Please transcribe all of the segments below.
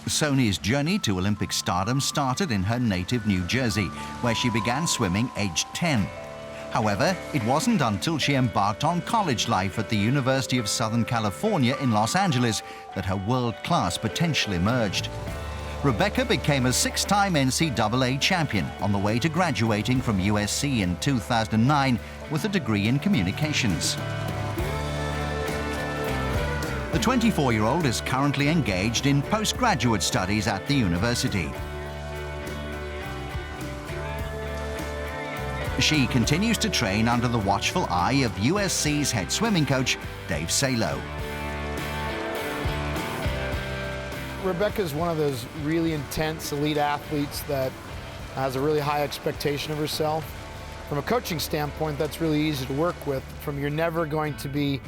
Soni's journey to Olympic stardom started in her native New Jersey, where she began swimming aged 10. However, it wasn't until she embarked on college life at the University of Southern California in Los Angeles that her world-class potential emerged. Rebecca became a 6-time NCAA champion on the way to graduating from USC in 2009 with a degree in communications. The 24-year-old is currently engaged in postgraduate studies at the university. She continues to train under the watchful eye of USC's head swimming coach, Dave Salo. Rebecca is one of those really intense elite athletes that has a really high expectation of herself. From a coaching standpoint, that's really easy to work with. You're never going to be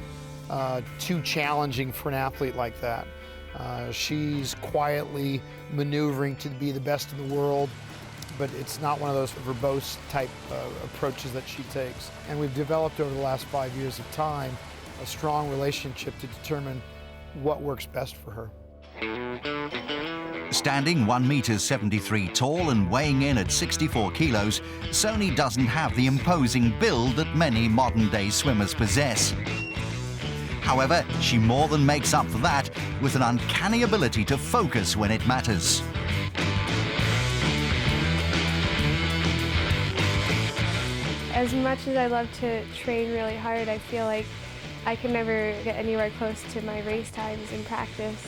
too challenging for an athlete like that. She's quietly maneuvering to be the best in the world, but it's not one of those verbose type approaches that she takes. And we've developed over the last 5 years of time a strong relationship to determine what works best for her. Standing 1.73 meters tall and weighing in at 64 kilos, Soni doesn't have the imposing build that many modern-day swimmers possess. However, she more than makes up for that with an uncanny ability to focus when it matters. As much as I love to train really hard, I feel like I can never get anywhere close to my race times in practice.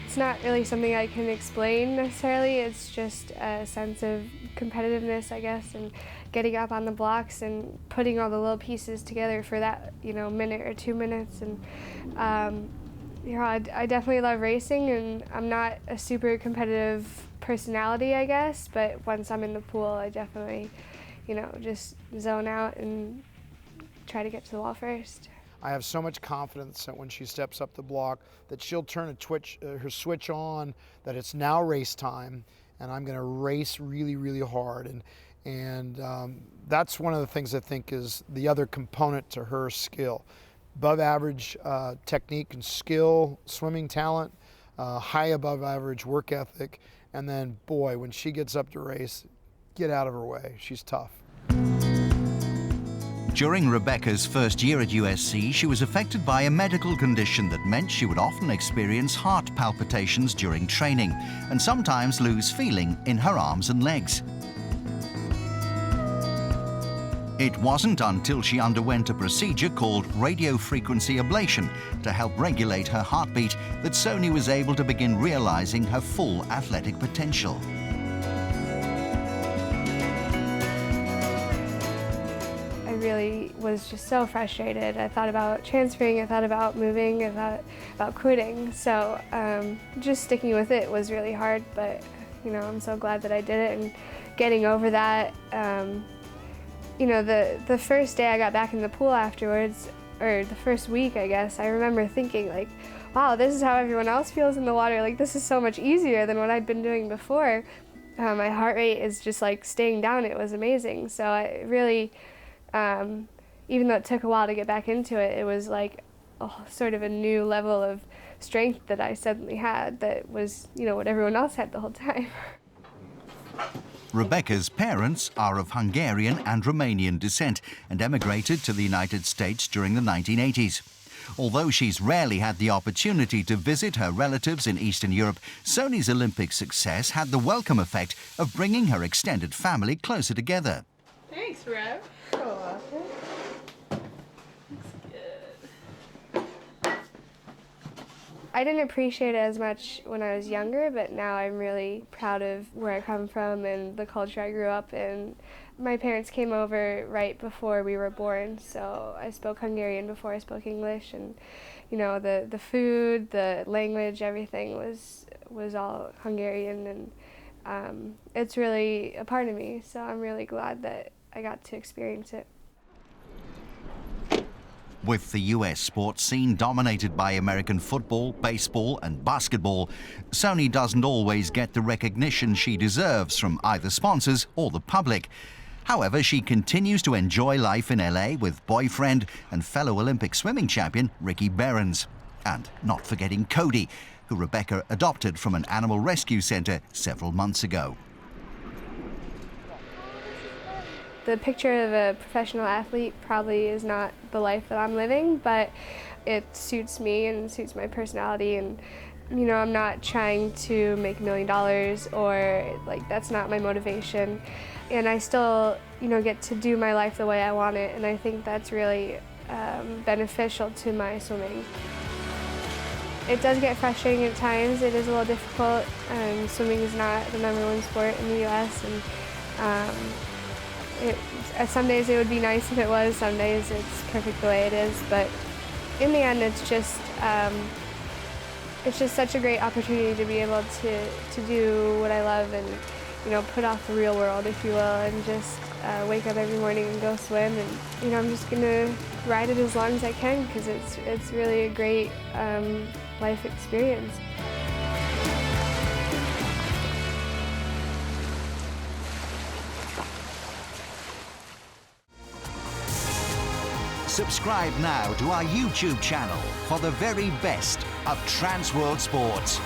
It's not really something I can explain necessarily, it's just a sense of competitiveness, I guess, and getting up on the blocks and putting all the little pieces together for that, minute or 2 minutes. And I definitely love racing, and I'm not a super competitive personality, I guess, but once I'm in the pool, I definitely, just zone out and try to get to the wall first. I have so much confidence that when she steps up the block that she'll turn her switch on, that it's now race time, and I'm going to race really, really hard. And that's one of the things I think is the other component to her skill. Above average technique and skill, swimming talent, high above average work ethic, and then, boy, when she gets up to race, get out of her way. She's tough. During Rebecca's first year at USC, she was affected by a medical condition that meant she would often experience heart palpitations during training and sometimes lose feeling in her arms and legs. It wasn't until she underwent a procedure called radiofrequency ablation to help regulate her heartbeat that Soni was able to begin realizing her full athletic potential. I really was just so frustrated. I thought about transferring, I thought about moving, I thought about quitting. So just sticking with it was really hard, but I'm so glad that I did it and getting over that. The first day I got back in the pool afterwards, or the first week, I guess, I remember thinking like, wow, this is how everyone else feels in the water. Like, this is so much easier than what I'd been doing before. My heart rate is just like staying down. It was amazing. So I really, even though it took a while to get back into it, it was like sort of a new level of strength that I suddenly had that was, what everyone else had the whole time. Rebecca's parents are of Hungarian and Romanian descent and emigrated to the United States during the 1980s. Although she's rarely had the opportunity to visit her relatives in Eastern Europe, Soni's Olympic success had the welcome effect of bringing her extended family closer together. Thanks, Rev. So welcome. Looks good. I didn't appreciate it as much when I was younger, but now I'm really proud of where I come from and the culture I grew up in. My parents came over right before we were born, so I spoke Hungarian before I spoke English, and the food, the language, everything was all Hungarian, and it's really a part of me, so I'm really glad that I got to experience it. With the US sports scene dominated by American football, baseball and basketball, Soni doesn't always get the recognition she deserves from either sponsors or the public. However, she continues to enjoy life in LA with boyfriend and fellow Olympic swimming champion Ricky Behrens. And not forgetting Cody, who Rebecca adopted from an animal rescue centre several months ago. The picture of a professional athlete probably is not the life that I'm living, but it suits me and suits my personality. And you know, I'm not trying to make $1 million, or like, that's not my motivation. And I still, you know, get to do my life the way I want it, and I think that's really beneficial to my swimming. It does get frustrating at times. It is a little difficult. Swimming is not the #1 sport in the U.S. and some days it would be nice if it was. Some days it's perfect the way it is. But in the end, it's just such a great opportunity to be able to do what I love and, you know, put off the real world, if you will, and just wake up every morning and go swim. And, you know, I'm just gonna ride it as long as I can, because it's really a great life experience. Subscribe now to our YouTube channel for the very best of Trans World Sports.